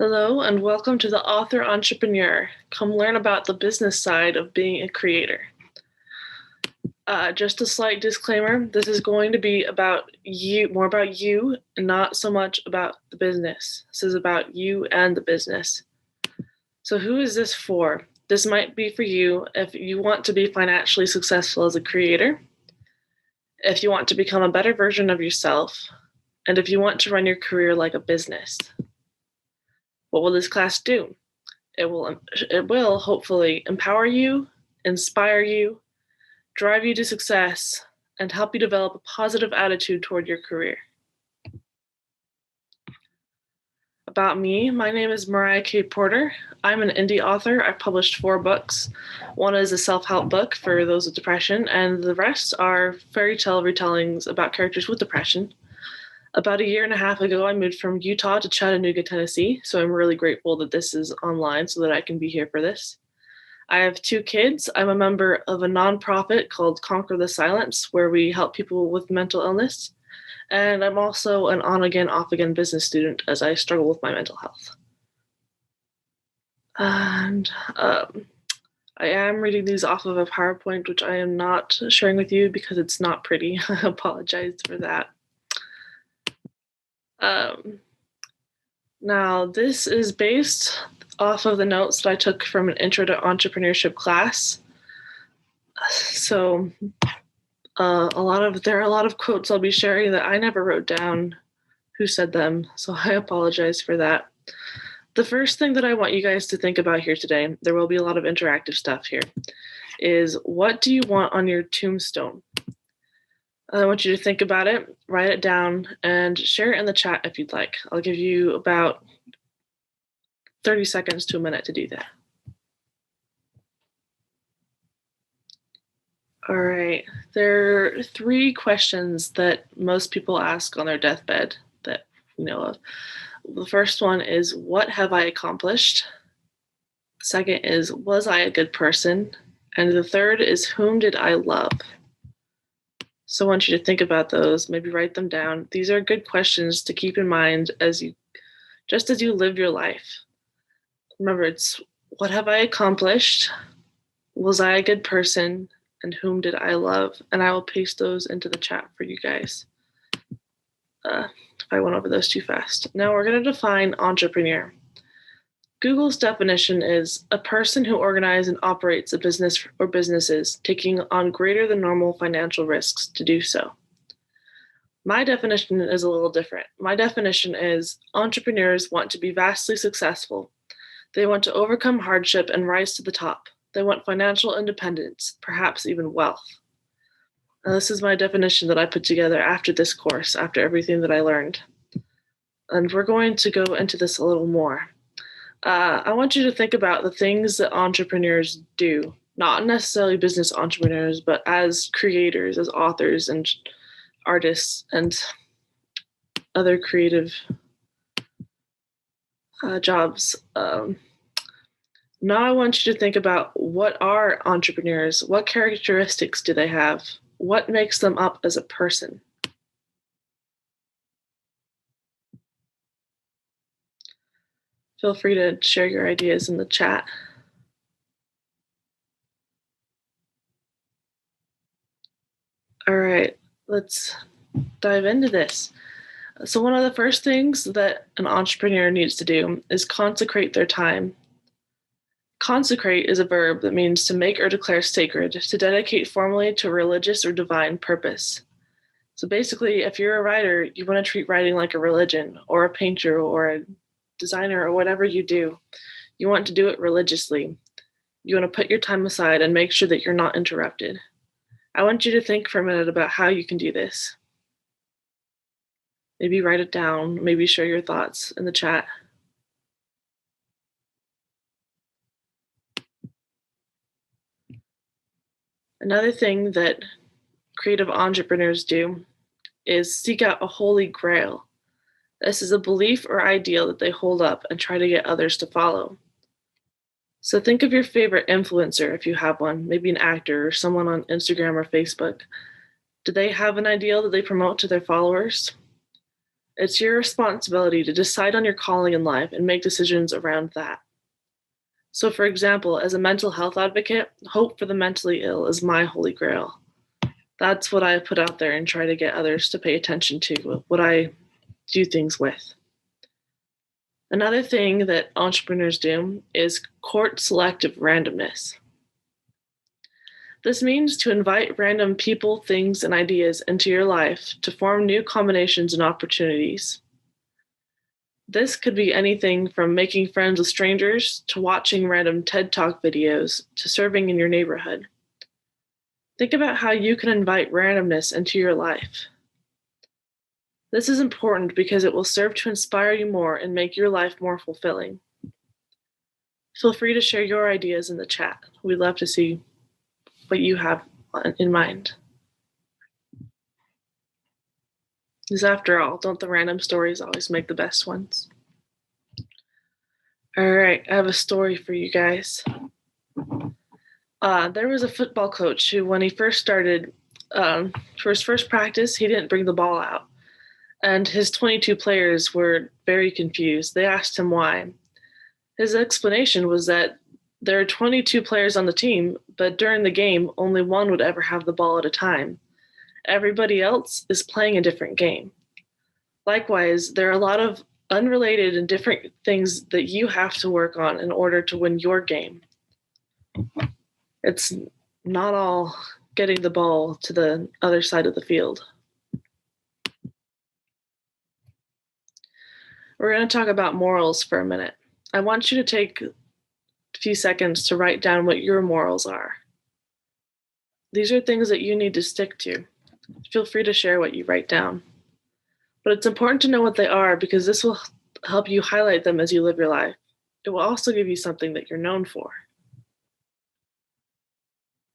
Hello and welcome to the Author-Entrepeneur. Come learn about the business side of being a creator. Just a slight disclaimer, this is going to be more about you and not so much about the business. This is about you and the business. So who is this for? This might be for you if you want to be financially successful as a creator, if you want to become a better version of yourself, and if you want to run your career like a business. What will this class do? It will hopefully empower you, inspire you, drive you to success, and help you develop a positive attitude toward your career. About me, my name is Mariah K. Porter. I'm an indie author. I've published 4 books. One is a self-help book for those with depression, and the rest are fairy tale retellings about characters with depression. About a year and a half ago, I moved from Utah to Chattanooga, Tennessee, so I'm really grateful that this is online so that I can be here for this. I have 2 kids. I'm a member of a nonprofit called Conquer the Silence, where we help people with mental illness. And I'm also an on-again, off-again business student as I struggle with my mental health. And I am reading these off of a PowerPoint, which I am not sharing with you because it's not pretty. I apologize for that. Now, this is based off of the notes that I took from an Intro to Entrepreneurship class. So there are a lot of quotes I'll be sharing that I never wrote down who said them, so I apologize for that. The first thing that I want you guys to think about here today, there will be a lot of interactive stuff here, is what do you want on your tombstone? I want you to think about it, write it down, and share it in the chat if you'd like. I'll give you about 30 seconds to a minute to do that. All right, there are 3 questions that most people ask on their deathbed that you know of. The first one is, what have I accomplished? The second is, was I a good person? And the third is, whom did I love? So I want you to think about those, maybe write them down. These are good questions to keep in mind as you live your life. Remember, it's what have I accomplished? Was I a good person? And whom did I love? And I will paste those into the chat for you guys. If I went over those too fast. Now we're going to define entrepreneur. Google's definition is a person who organizes and operates a business or businesses, taking on greater than normal financial risks to do so. My definition is a little different. My definition is entrepreneurs want to be vastly successful. They want to overcome hardship and rise to the top. They want financial independence, perhaps even wealth. Now, this is my definition that I put together after this course, after everything that I learned. And we're going to go into this a little more. I want you to think about the things that entrepreneurs do, not necessarily business entrepreneurs, but as creators, as authors and artists and other creative jobs. Now I want you to think about what are entrepreneurs? What characteristics do they have? What makes them up as a person? Feel free to share your ideas in the chat. All right, let's dive into this. So one of the first things that an entrepreneur needs to do is consecrate their time. Consecrate is a verb that means to make or declare sacred, to dedicate formally to a religious or divine purpose. So basically, if you're a writer, you want to treat writing like a religion, or a painter, or a designer, or whatever you do. You want to do it religiously. You want to put your time aside and make sure that you're not interrupted. I want you to think for a minute about how you can do this. Maybe write it down, maybe share your thoughts in the chat. Another thing that creative entrepreneurs do is seek out a holy grail. This is a belief or ideal that they hold up and try to get others to follow. So think of your favorite influencer if you have one, maybe an actor or someone on Instagram or Facebook. Do they have an ideal that they promote to their followers? It's your responsibility to decide on your calling in life and make decisions around that. So, for example, as a mental health advocate, hope for the mentally ill is my holy grail. That's what I put out there and try to get others to pay attention to, what I do things with. Another thing that entrepreneurs do is court selective randomness. This means to invite random people, things, and ideas into your life to form new combinations and opportunities. This could be anything from making friends with strangers to watching random TED Talk videos to serving in your neighborhood. Think about how you can invite randomness into your life. This is important because it will serve to inspire you more and make your life more fulfilling. Feel free to share your ideas in the chat. We'd love to see what you have in mind. Because after all, don't the random stories always make the best ones? All right, I have a story for you guys. There was a football coach who, when he first started, for his first practice, he didn't bring the ball out. And his 22 players were very confused. They asked him why. His explanation was that there are 22 players on the team, but during the game, only one would ever have the ball at a time. Everybody else is playing a different game. Likewise, there are a lot of unrelated and different things that you have to work on in order to win your game. It's not all getting the ball to the other side of the field. We're going to talk about morals for a minute. I want you to take a few seconds to write down what your morals are. These are things that you need to stick to. Feel free to share what you write down. But it's important to know what they are because this will help you highlight them as you live your life. It will also give you something that you're known for.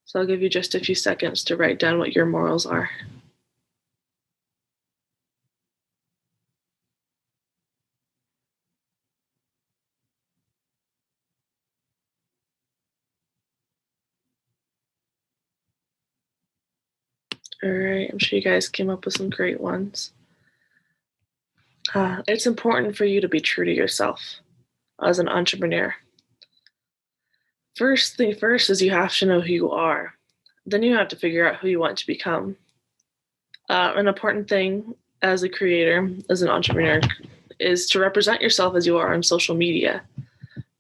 So I'll give you just a few seconds to write down what your morals are. All right, I'm sure you guys came up with some great ones. It's important for you to be true to yourself as an entrepreneur. First thing first is you have to know who you are. Then you have to figure out who you want to become. An important thing as a creator, as an entrepreneur, is to represent yourself as you are on social media.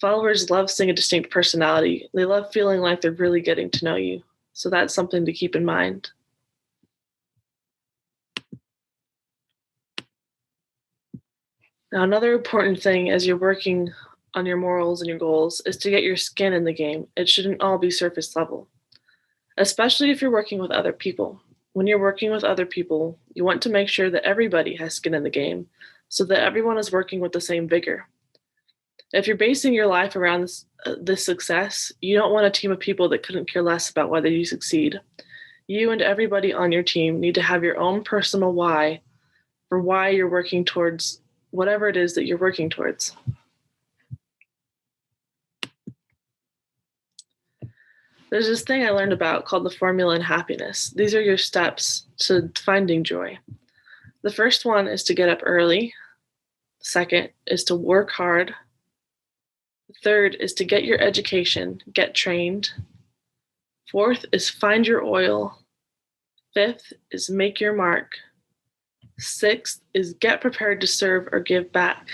Followers love seeing a distinct personality. They love feeling like they're really getting to know you. So that's something to keep in mind. Now, another important thing as you're working on your morals and your goals is to get your skin in the game. It shouldn't all be surface level, especially if you're working with other people. When you're working with other people, you want to make sure that everybody has skin in the game so that everyone is working with the same vigor. If you're basing your life around this success, you don't want a team of people that couldn't care less about whether you succeed. You and everybody on your team need to have your own personal why for why you're working towards whatever it is that you're working towards. There's this thing I learned about called the formula in happiness. These are your steps to finding joy. The first one is to get up early. Second is to work hard. Third is to get your education, get trained. Fourth is find your oil. Fifth is make your mark. Sixth is get prepared to serve or give back.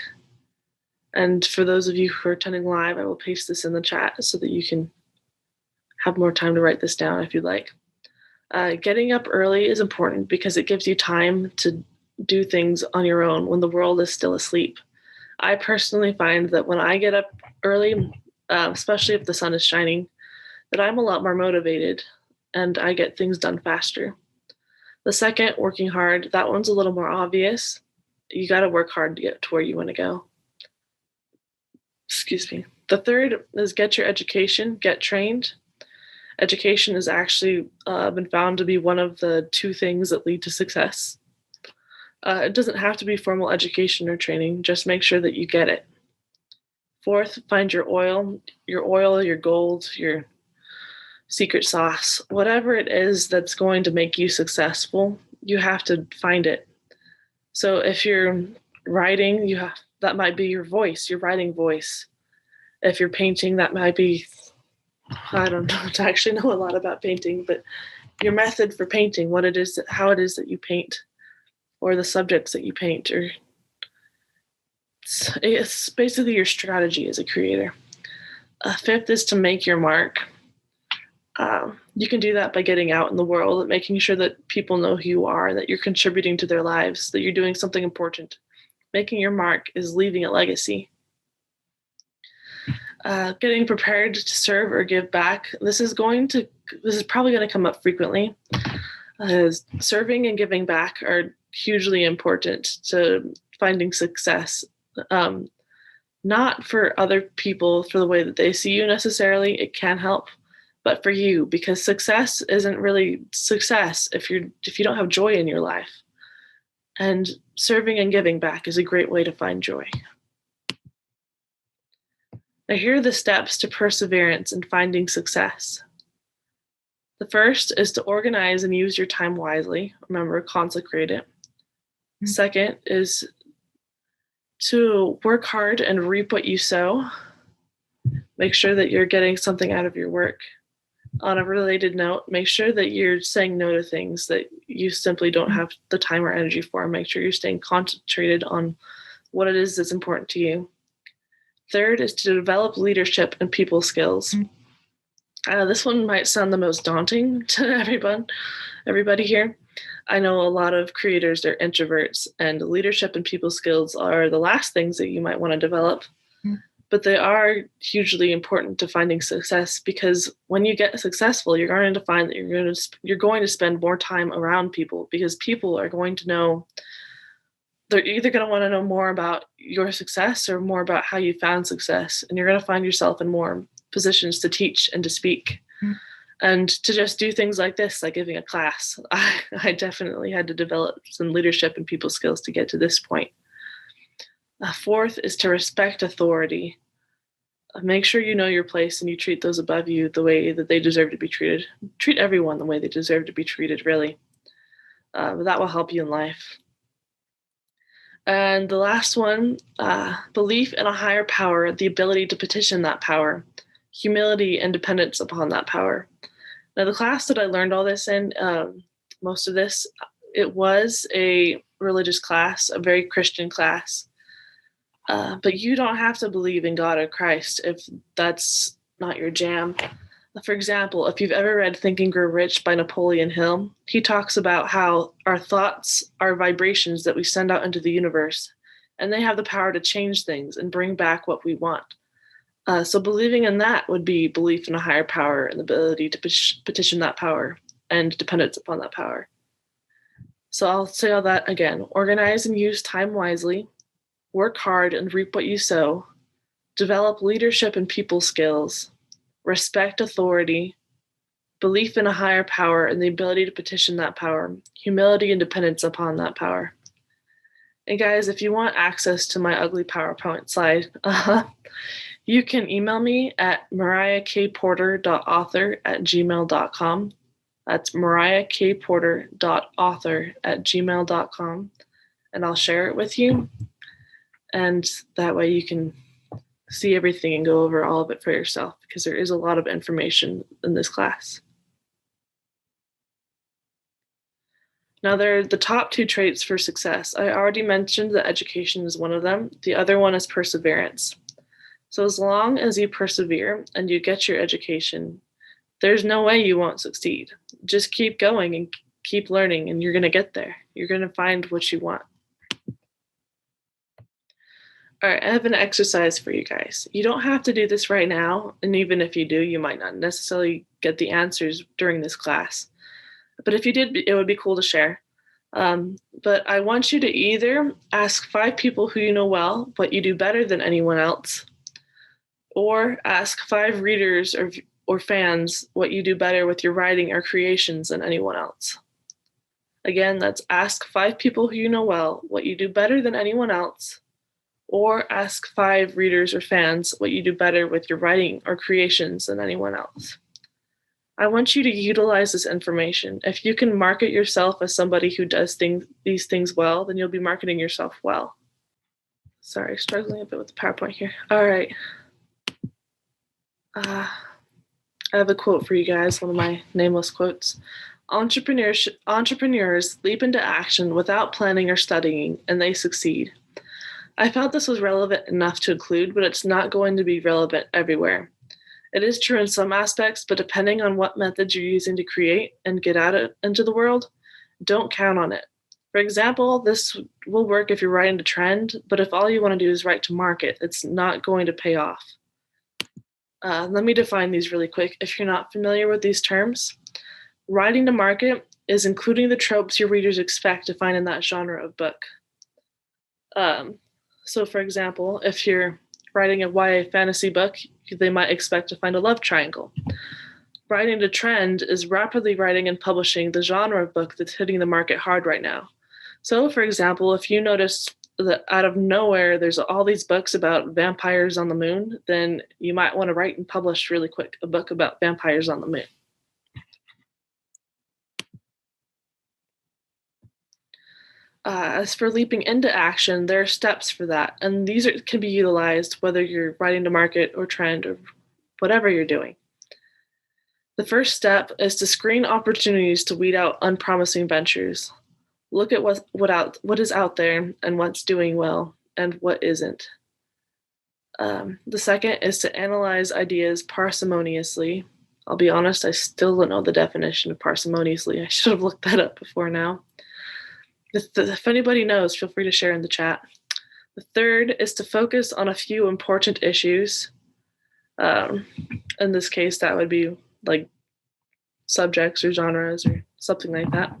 And for those of you who are attending live, I will paste this in the chat so that you can have more time to write this down if you'd like. Getting up early is important because it gives you time to do things on your own when the world is still asleep. I personally find that when I get up early, especially if the sun is shining, that I'm a lot more motivated and I get things done faster. The second, working hard, that one's a little more obvious. You got to work hard to get to where you want to go. Excuse me. The third is get your education, get trained. Education has actually been found to be one of the two things that lead to success. It doesn't have to be formal education or training. Just make sure that you get it. Fourth, find your oil, your gold, your secret sauce. Whatever it is that's going to make you successful, you have to find it. So if you're writing, that might be your voice, your writing voice. If you're painting, that might be, I don't know, to actually know a lot about painting, but your method for painting, how it is that you paint, or the subjects that you paint, or it's basically your strategy as a creator. Fifth is to make your mark. You can do that by getting out in the world, making sure that people know who you are, that you're contributing to their lives, that you're doing something important. Making your mark is leaving a legacy. Getting prepared to serve or give back. This is probably going to come up frequently. Serving and giving back are hugely important to finding success. Not for other people for the way that they see you necessarily. It can help, but for you, because success isn't really success if you don't have joy in your life. And serving and giving back is a great way to find joy. Now, here are the steps to perseverance and finding success. The first is to organize and use your time wisely. Remember, consecrate it. Second is to work hard and reap what you sow. Make sure that you're getting something out of your work. On a related note, make sure that you're saying no to things that you simply don't have the time or energy for. Make sure you're staying concentrated on what it is that's important to you. Third is to develop leadership and people skills. This one might sound the most daunting to everybody here. I know a lot of creators, they're introverts, and leadership and people skills are the last things that you might want to develop. But they are hugely important to finding success, because when you get successful, you're going to find that you're going to spend more time around people, because people are going to know, they're either going to want to know more about your success or more about how you found success. And you're going to find yourself in more positions to teach and to speak and to just do things like this, like giving a class. I definitely had to develop some leadership and people skills to get to this point. Fourth is to respect authority. Make sure you know your place and you treat those above you the way that they deserve to be treated. Treat everyone the way they deserve to be treated, really. That will help you in life. And the last one, belief in a higher power, the ability to petition that power, humility and dependence upon that power. Now, the class that I learned all this in, most of this, it was a religious class, a very Christian class. But you don't have to believe in God or Christ if that's not your jam. For example, if you've ever read Think and Grow Rich by Napoleon Hill, he talks about how our thoughts are vibrations that we send out into the universe, and they have the power to change things and bring back what we want. So believing in that would be belief in a higher power and the ability to petition that power and dependence upon that power. So I'll say all that again. Organize and use time wisely. Work hard and reap what you sow. Develop leadership and people skills. Respect authority. Belief in a higher power and the ability to petition that power. Humility and dependence upon that power. And guys, if you want access to my ugly PowerPoint slide, you can email me at mariahkporter.author@gmail.com. That's mariahkporter.author@gmail.com. And I'll share it with you. And that way you can see everything and go over all of it for yourself, because there is a lot of information in this class. Now, they're the top two traits for success. I already mentioned that education is one of them. The other one is perseverance. So as long as you persevere and you get your education, there's no way you won't succeed. Just keep going and keep learning, and you're going to get there. You're going to find what you want. All right, I have an exercise for you guys. You don't have to do this right now, and even if you do, you might not necessarily get the answers during this class. But if you did, it would be cool to share. But I want you to either ask 5 people who you know well what you do better than anyone else, or ask 5 readers or fans what you do better with your writing or creations than anyone else. Again, that's ask 5 people who you know well what you do better than anyone else, or ask 5 readers or fans what you do better with your writing or creations than anyone else. I want you to utilize this information. If you can market yourself as somebody who does these things well, then you'll be marketing yourself well. Sorry, struggling a bit with the PowerPoint here. All right. I have a quote for you guys, one of my nameless quotes. Entrepreneurs leap into action without planning or studying, and they succeed. I felt this was relevant enough to include, but it's not going to be relevant everywhere. It is true in some aspects, but depending on what methods you're using to create and get out into the world, don't count on it. For example, this will work if you're writing to trend, but if all you want to do is write to market, it's not going to pay off. Let me define these really quick. If you're not familiar with these terms, writing to market is including the tropes your readers expect to find in that genre of book. So for example, if you're writing a YA fantasy book, they might expect to find a love triangle. Writing to trend is rapidly writing and publishing the genre of book that's hitting the market hard right now. So for example, if you notice that out of nowhere there's all these books about vampires on the moon, then you might want to write and publish really quick a book about vampires on the moon. As for leaping into action, there are steps for that, and these can be utilized whether you're writing to market or trend or whatever you're doing. The first step is to screen opportunities to weed out unpromising ventures. Look at what is out there and what's doing well and what isn't. The second is to analyze ideas parsimoniously. I'll be honest, I still don't know the definition of parsimoniously. I should have looked that up before now. If anybody knows, feel free to share in the chat. The third is to focus on a few important issues. In this case, that would be like subjects or genres or something like that.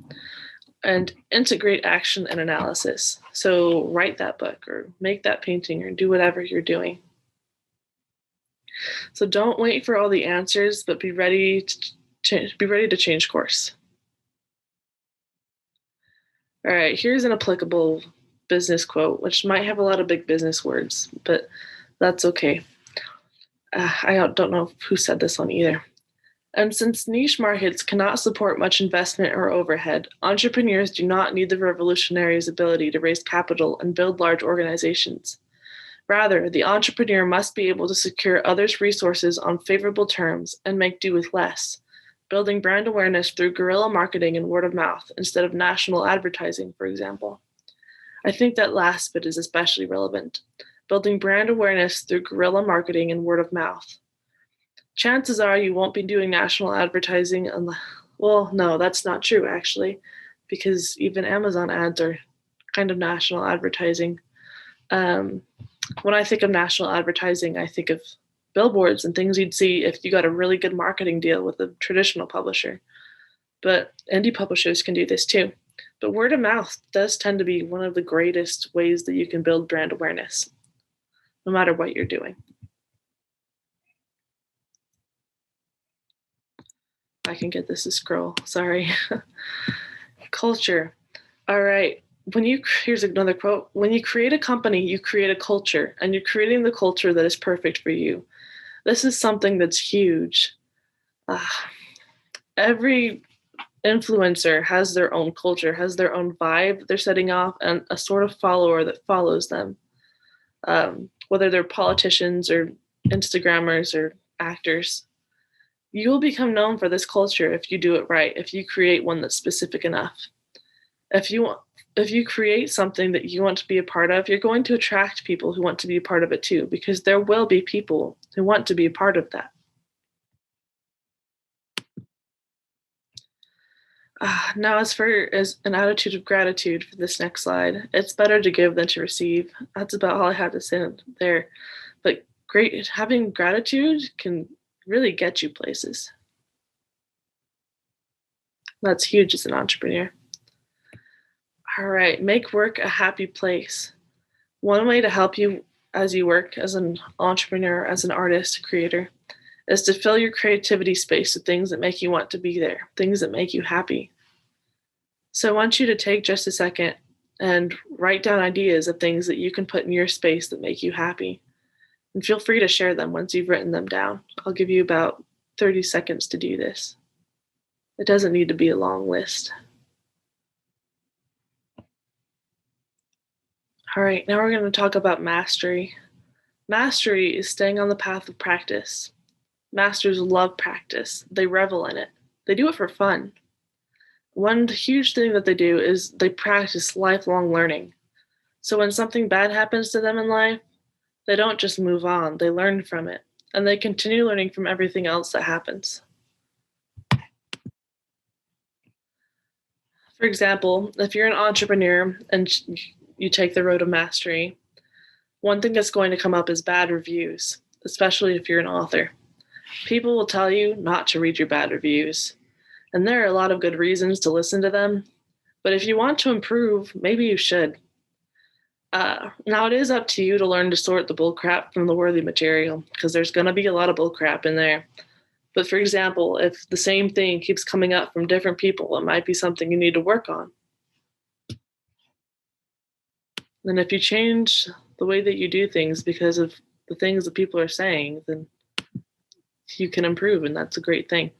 And integrate action and analysis. So write that book or make that painting or do whatever you're doing. So don't wait for all the answers, but be ready to change course. All right, here's an applicable business quote, which might have a lot of big business words, but that's okay. I don't know who said this one either. And since niche markets cannot support much investment or overhead, entrepreneurs do not need the revolutionary's ability to raise capital and build large organizations. Rather, the entrepreneur must be able to secure others' resources on favorable terms and make do with less, building brand awareness through guerrilla marketing and word of mouth instead of national advertising, for example. I think that last bit is especially relevant, building brand awareness through guerrilla marketing and word of mouth. Chances are you won't be doing national advertising well, no, that's not true actually, because even Amazon ads are kind of national advertising. When I think of national advertising, I think of billboards and things you'd see if you got a really good marketing deal with a traditional publisher. But indie publishers can do this too. But word of mouth does tend to be one of the greatest ways that you can build brand awareness, no matter what you're doing. I can get this to scroll, sorry. Culture. All right. Here's another quote. When you create a company, you create a culture, and you're creating the culture that is perfect for you. This is something that's huge. Every influencer has their own culture, has their own vibe they're setting off, and a sort of follower that follows them. Whether they're politicians or Instagrammers or actors. You will become known for this culture if you do it right, if you create one that's specific enough. If you create something that you want to be a part of, you're going to attract people who want to be a part of it too, because there will be people who want to be a part of that. Now, as an attitude of gratitude for this next slide, it's better to give than to receive. That's about all I have to say there. But having gratitude can really get you places. That's huge as an entrepreneur. All right, make work a happy place. One way to help you as you work as an entrepreneur, as an artist, creator, is to fill your creativity space with things that make you want to be there, things that make you happy. So I want you to take just a second and write down ideas of things that you can put in your space that make you happy. And feel free to share them once you've written them down. I'll give you about 30 seconds to do this. It doesn't need to be a long list. All right, now we're going to talk about mastery. Mastery is staying on the path of practice. Masters love practice. They revel in it. They do it for fun. One huge thing that they do is they practice lifelong learning. So when something bad happens to them in life, they don't just move on, they learn from it. And they continue learning from everything else that happens. For example, if you're an entrepreneur and you take the road of mastery, one thing that's going to come up is bad reviews, especially if you're an author. People will tell you not to read your bad reviews, and there are a lot of good reasons to listen to them, but if you want to improve, maybe you should. Now it is up to you to learn to sort the bullcrap from the worthy material, because there's going to be a lot of bullcrap in there. But for example, if the same thing keeps coming up from different people, it might be something you need to work on. And if you change the way that you do things because of the things that people are saying, then you can improve, and that's a great thing.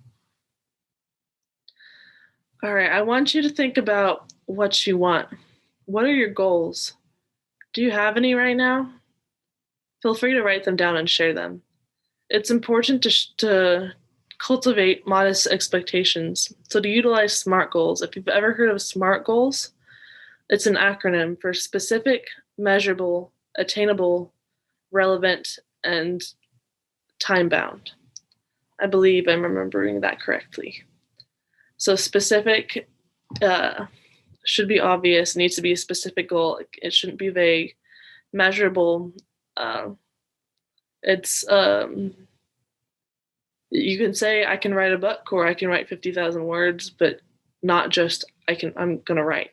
All right, I want you to think about what you want. What are your goals? Do you have any right now? Feel free to write them down and share them. It's important to cultivate modest expectations. So to utilize SMART goals, if you've ever heard of SMART goals, it's an acronym for specific, measurable, attainable, relevant, and time-bound. I believe I'm remembering that correctly. So specific should be obvious, needs to be a specific goal. It shouldn't be vague. Measurable, it's you can say I can write a book or I can write 50,000 words, but not just I'm gonna write.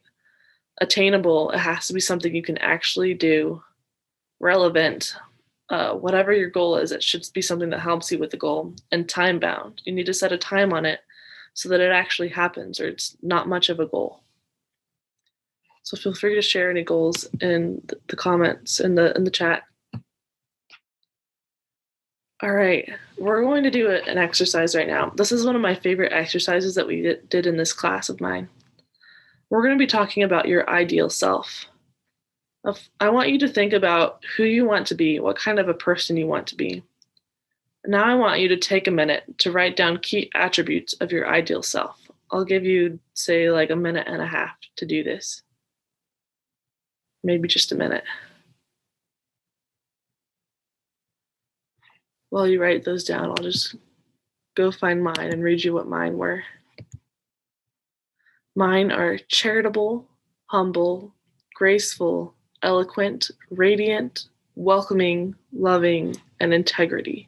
Attainable, it has to be something you can actually do. Relevant, whatever your goal is, it should be something that helps you with the goal. And time bound, you need to set a time on it so that it actually happens, or it's not much of a goal. So feel free to share any goals in the comments in the chat. All right, we're going to do an exercise right now. This is one of my favorite exercises that we did in this class of mine. We're going to be talking about your ideal self. I want you to think about who you want to be, what kind of a person you want to be. Now I want you to take a minute to write down key attributes of your ideal self. I'll give you, say, like a minute and a half to do this. Maybe just a minute. While you write those down, I'll just go find mine and read you what mine were. Mine are charitable, humble, graceful, eloquent, radiant, welcoming, loving, and integrity.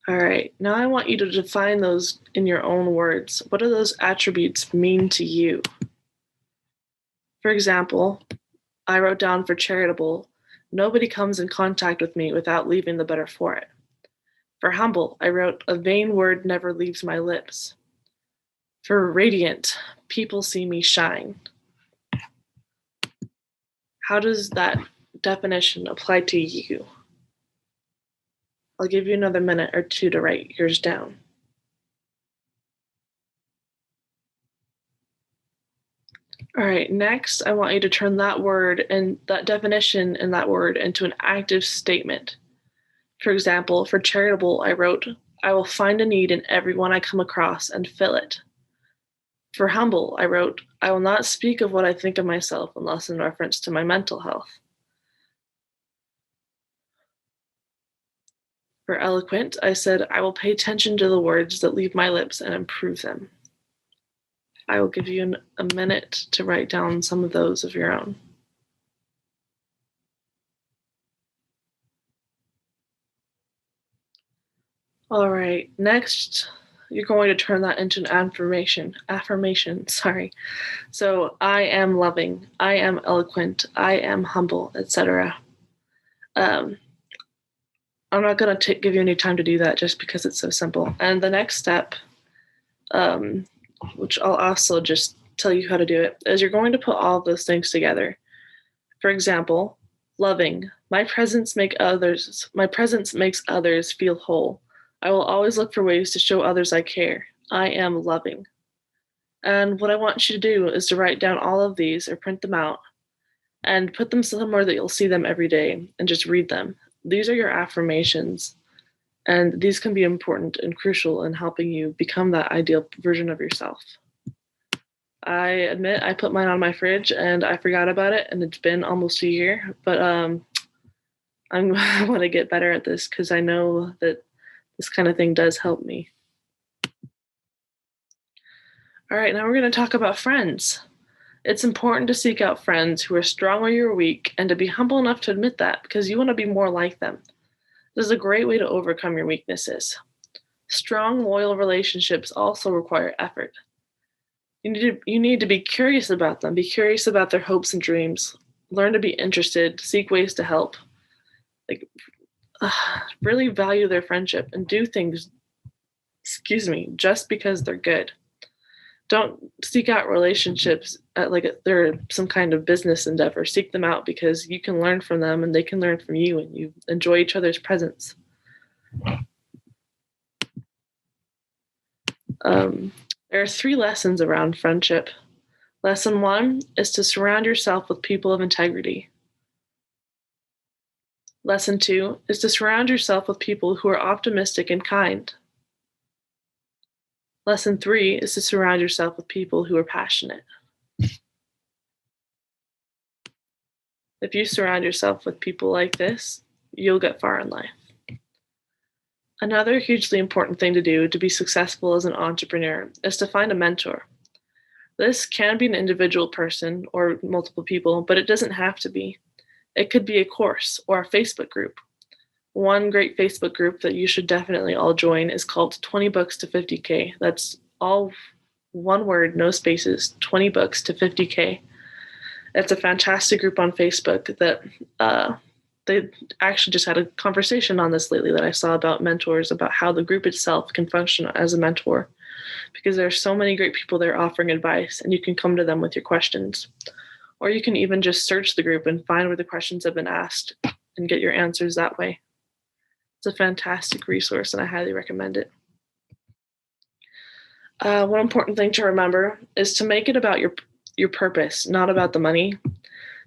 All right, now I want you to define those in your own words. What do those attributes mean to you? For example, I wrote down for charitable, nobody comes in contact with me without leaving the better for it. For humble, I wrote, a vain word never leaves my lips. For radiant, people see me shine. How does that definition apply to you? I'll give you another minute or two to write yours down. All right, next, I want you to turn that word and that definition in that word into an active statement. For example, for charitable, I wrote, I will find a need in everyone I come across and fill it. For humble, I wrote, I will not speak of what I think of myself unless in reference to my mental health. For eloquent, I said, I will pay attention to the words that leave my lips and improve them. I will give you a minute to write down some of those of your own. All right, next, you're going to turn that into an affirmation. So I am loving, I am eloquent, I am humble, etc. I'm not going to give you any time to do that just because it's so simple. And the next step, which I'll also just tell you how to do it, is you're going to put all of those things together. For example, loving, my presence makes others feel whole. I will always look for ways to show others I care. I am loving. And what I want you to do is to write down all of these or print them out and put them somewhere that you'll see them every day and just read them. These are your affirmations, and these can be important and crucial in helping you become that ideal version of yourself. I admit I put mine on my fridge and I forgot about it, and it's been almost a year, but I want to get better at this because I know that this kind of thing does help me. All right, now we're going to talk about friends. It's important to seek out friends who are strong where you're weak and to be humble enough to admit that because you want to be more like them. This is a great way to overcome your weaknesses. Strong, loyal relationships also require effort. You need to be curious about them, be curious about their hopes and dreams, learn to be interested, seek ways to help. Like, really value their friendship and do things, just because they're good. Don't seek out relationships like they're some kind of business endeavor. Seek them out because you can learn from them and they can learn from you, and you enjoy each other's presence. There are 3 lessons around friendship. Lesson 1 is to surround yourself with people of integrity. Lesson 2 is to surround yourself with people who are optimistic and kind. Lesson 3 is to surround yourself with people who are passionate. If you surround yourself with people like this, you'll get far in life. Another hugely important thing to do to be successful as an entrepreneur is to find a mentor. This can be an individual person or multiple people, but it doesn't have to be. It could be a course or a Facebook group. One great Facebook group that you should definitely all join is called 20 Books to 50K. That's all one word, no spaces, 20 Books to 50K. It's a fantastic group on Facebook that they actually just had a conversation on this lately that I saw about mentors, about how the group itself can function as a mentor, because there are so many great people there offering advice, and you can come to them with your questions. Or you can even just search the group and find where the questions have been asked and get your answers that way. It's a fantastic resource, and I highly recommend it. One important thing to remember is to make it about your purpose, not about the money.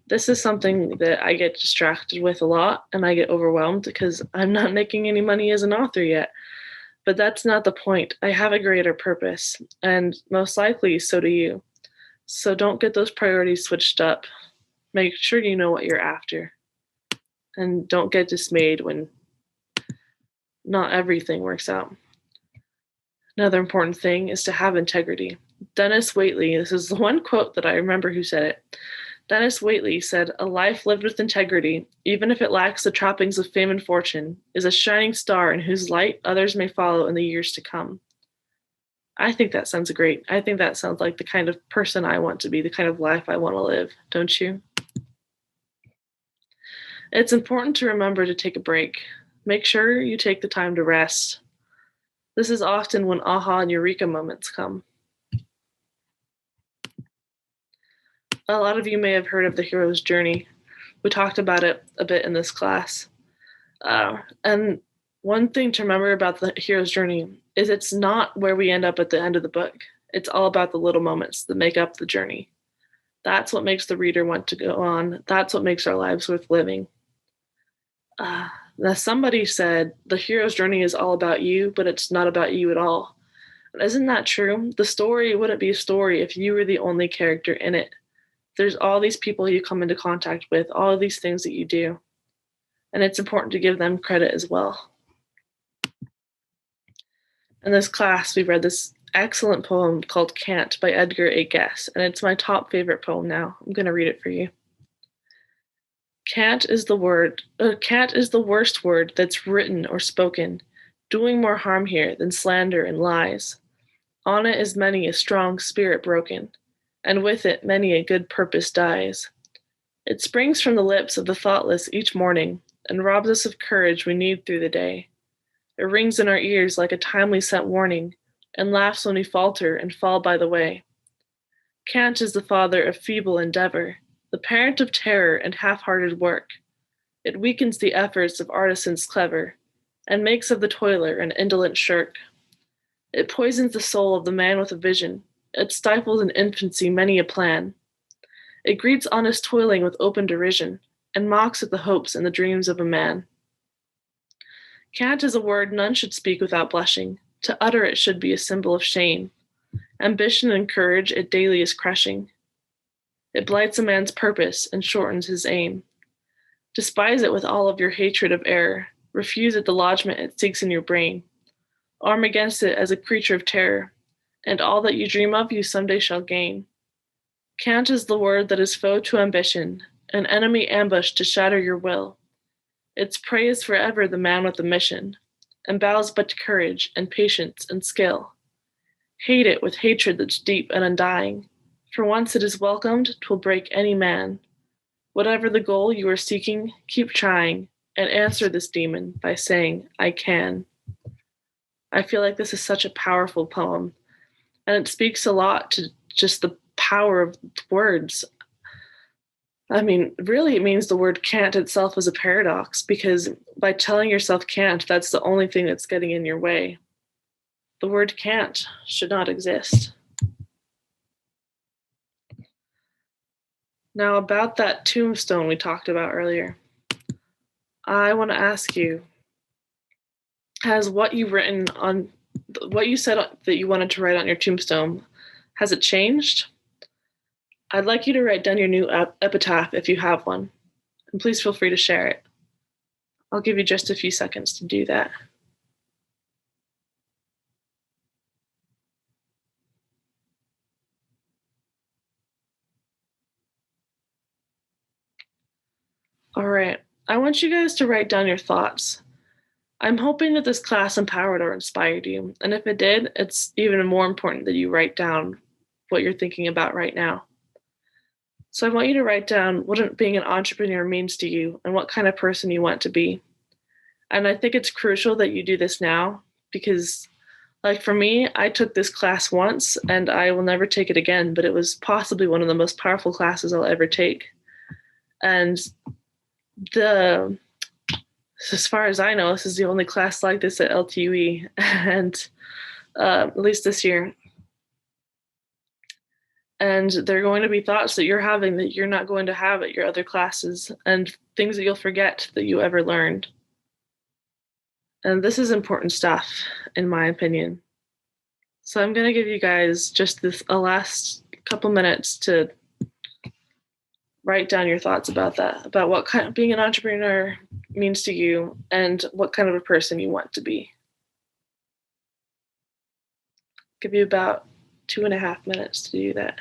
This is something that I get distracted with a lot, and I get overwhelmed because I'm not making any money as an author yet. But that's not the point. I have a greater purpose, and most likely so do you. So don't get those priorities switched up. Make sure you know what you're after. And don't get dismayed when not everything works out. Another important thing is to have integrity. Dennis Waitley, this is the one quote that I remember who said it. Dennis Waitley said, "A life lived with integrity, even if it lacks the trappings of fame and fortune, is a shining star in whose light others may follow in the years to come." I think that sounds great. I think that sounds like the kind of person I want to be, the kind of life I want to live, don't you? It's important to remember to take a break. Make sure you take the time to rest. This is often when aha and eureka moments come. A lot of you may have heard of the hero's journey. We talked about it a bit in this class. And one thing to remember about the hero's journey is it's not where we end up at the end of the book. It's all about the little moments that make up the journey. That's what makes the reader want to go on. That's what makes our lives worth living. Now, somebody said the hero's journey is all about you, but it's not about you at all. And isn't that true? The story wouldn't be a story if you were the only character in it. There's all these people you come into contact with, all of these things that you do. And it's important to give them credit as well. In this class, we read this excellent poem called Can't by Edgar A. Guess, and it's my top favorite poem now. I'm going to read it for you. Can't is the worst word that's written or spoken, doing more harm here than slander and lies. On it is many a strong spirit broken, and with it many a good purpose dies. It springs from the lips of the thoughtless each morning, and robs us of courage we need through the day. It rings in our ears like a timely sent warning, and laughs when we falter and fall by the way. Cant is the father of feeble endeavor, the parent of terror and half-hearted work. It weakens the efforts of artisans clever, and makes of the toiler an indolent shirk. It poisons the soul of the man with a vision. It stifles in infancy many a plan. It greets honest toiling with open derision, and mocks at the hopes and the dreams of a man. Cant is a word none should speak without blushing. To utter it should be a symbol of shame. Ambition and courage it daily is crushing. It blights a man's purpose and shortens his aim. Despise it with all of your hatred of error. Refuse it the lodgment it seeks in your brain. Arm against it as a creature of terror, and all that you dream of you someday shall gain. Cant is the word that is foe to ambition, an enemy ambushed to shatter your will. Its prey is forever the man with a mission, and bows but to courage and patience and skill. Hate it with hatred that's deep and undying, for once it is welcomed, 'twill break any man. Whatever the goal you are seeking, keep trying, and answer this demon by saying, I can. I feel like this is such a powerful poem, and it speaks a lot to just the power of words. I mean, really, it means the word can't itself is a paradox, because by telling yourself can't, that's the only thing that's getting in your way. The word can't should not exist. Now, about that tombstone we talked about earlier, I want to ask you, has what you've written on, what you said that you wanted to write on your tombstone, has it changed? I'd like you to write down your new epitaph if you have one, and please feel free to share it. I'll give you just a few seconds to do that. All right, I want you guys to write down your thoughts. I'm hoping that this class empowered or inspired you, and if it did, it's even more important that you write down what you're thinking about right now. So I want you to write down what being an entrepreneur means to you and what kind of person you want to be. And I think it's crucial that you do this now because, like for me, I took this class once and I will never take it again, but it was possibly one of the most powerful classes I'll ever take. And as far as I know, this is the only class like this at LTUE, and at least this year. And there are going to be thoughts that you're having that you're not going to have at your other classes, and things that you'll forget that you ever learned. And this is important stuff, in my opinion. So I'm going to give you guys just a last couple minutes to write down your thoughts about that, about what kind of being an entrepreneur means to you and what kind of a person you want to be. Give you about 2.5 minutes to do that.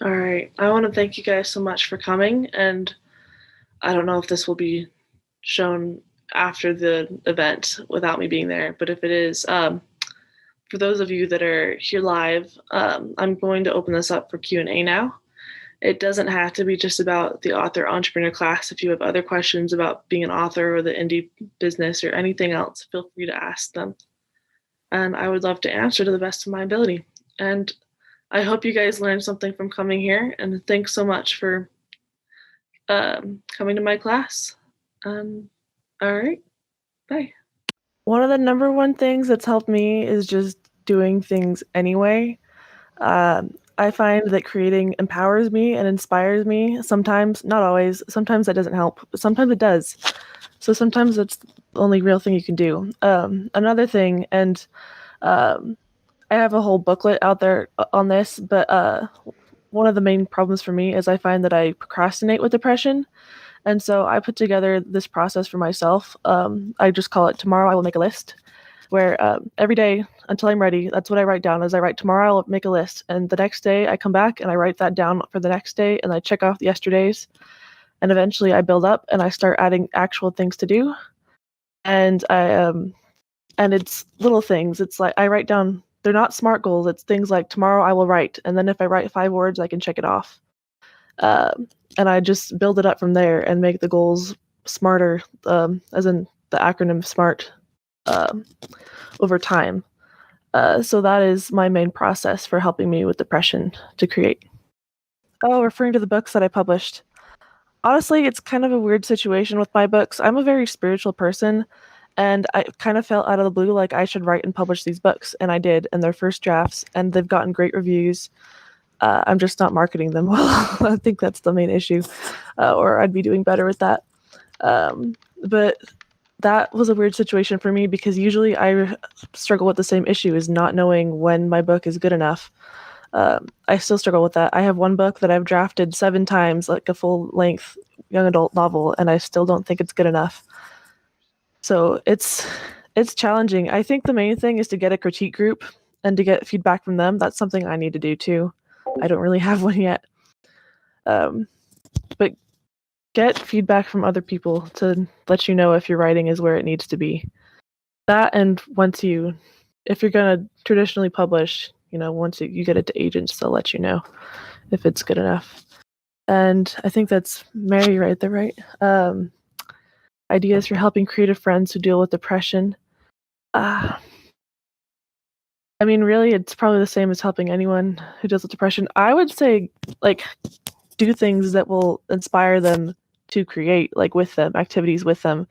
All right. I want to thank you guys so much for coming, and I don't know if this will be shown after the event without me being there, but if it is, for those of you that are here live, I'm going to open this up for Q&A now. It doesn't have to be just about the Author-Entrepeneur class. If you have other questions about being an author or the indie business or anything else, feel free to ask them. And I would love to answer to the best of my ability. And I hope you guys learned something from coming here, and thanks so much for coming to my class. All right, bye. One of the number one things that's helped me is just doing things anyway. I find that creating empowers me and inspires me. Sometimes, not always, sometimes that doesn't help, but sometimes it does. So sometimes that's the only real thing you can do. Another thing, and I have a whole booklet out there on this, but one of the main problems for me is I find that I procrastinate with depression. And so I put together this process for myself. I just call it Tomorrow I Will Make a List, where every day until I'm ready, that's what I write down. Is I write tomorrow I'll make a list, and the next day I come back and I write that down for the next day, and I check off yesterday's, and eventually I build up and I start adding actual things to do, and and it's little things. It's like I write down. They're not SMART goals. It's things like tomorrow I will write, and then if I write 5 words, I can check it off. And I just build it up from there and make the goals smarter, as in the acronym SMART, over time. So that is my main process for helping me with depression to create. Oh, referring to the books that I published. Honestly, it's kind of a weird situation with my books. I'm a very spiritual person, and I kind of felt out of the blue like I should write and publish these books, and I did, and they're first drafts, and they've gotten great reviews. I'm just not marketing them well. I think that's the main issue, or I'd be doing better with that. But that was a weird situation for me because usually I struggle with the same issue, is not knowing when my book is good enough. I still struggle with that. I have one book that I've drafted 7 times, like a full length young adult novel, and I still don't think it's good enough. So it's challenging. I think the main thing is to get a critique group and to get feedback from them. That's something I need to do too. I don't really have one yet. But get feedback from other people to let you know if your writing is where it needs to be. That, and if you're gonna traditionally publish, once you get it to agents, they'll let you know if it's good enough. And I think that's Mary right there, right? Ideas for helping creative friends who deal with depression. I mean, really, it's probably the same as helping anyone who deals with depression. I would say, like, do things that will inspire them to create, like with them, activities with them.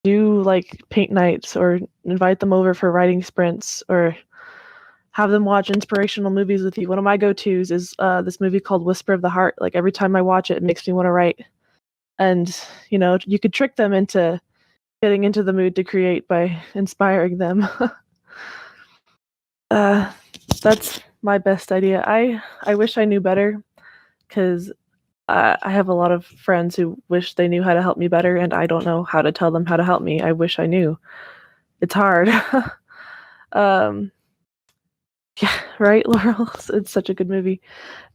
Do like paint nights, or invite them over for writing sprints, or have them watch inspirational movies with you. One of my go-tos is this movie called Whisper of the Heart. Like every time I watch it, it makes me want to write. And you could trick them into getting into the mood to create by inspiring them. uh, that's my best idea. I wish I knew better, because I have a lot of friends who wish they knew how to help me better, and I don't know how to tell them how to help me. I wish I knew. It's hard. um, yeah, right, Laurel? It's such a good movie.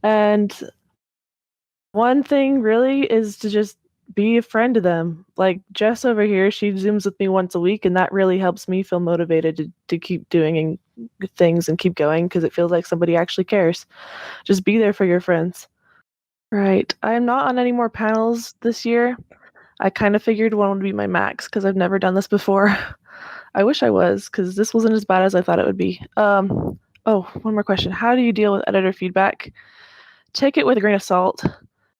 And one thing really is to just be a friend to them. Like Jess over here, she Zooms with me once a week, and that really helps me feel motivated to keep doing things and keep going, because it feels like somebody actually cares. Just be there for your friends. Right. I'm not on any more panels this year. I kind of figured one would be my max because I've never done this before. I wish I was, because this wasn't as bad as I thought it would be. Oh, one more question. How do you deal with editor feedback? Take it with a grain of salt.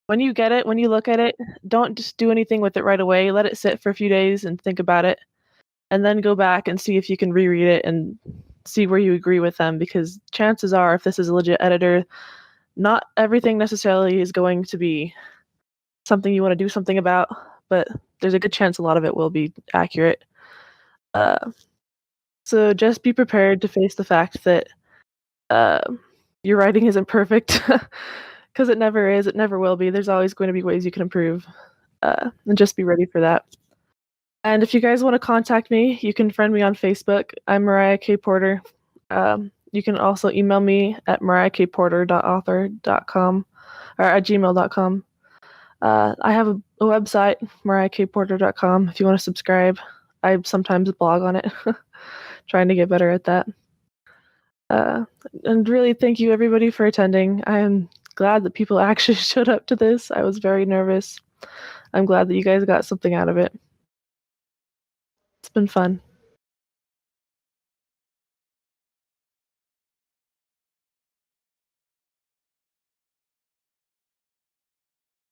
When you get it, when you look at it, don't just do anything with it right away. Let it sit for a few days and think about it, and then go back and see if you can reread it and see where you agree with them, because chances are, if this is a legit editor, not everything necessarily is going to be something you want to do something about, but there's a good chance a lot of it will be accurate. Uh, so just be prepared to face the fact that uh, your writing isn't perfect, because it never is. It never will be. There's always going to be ways you can improve, and just be ready for that. And if you guys want to contact me, you can friend me on Facebook. I'm Mariah K. Porter. You can also email me at mariahkporter.author.com or at gmail.com. I have a website, mariahkporter.com, if you want to subscribe. I sometimes blog on it, trying to get better at that. And really, thank you everybody for attending. I am glad that people actually showed up to this. I was very nervous. I'm glad that you guys got something out of it. It's been fun.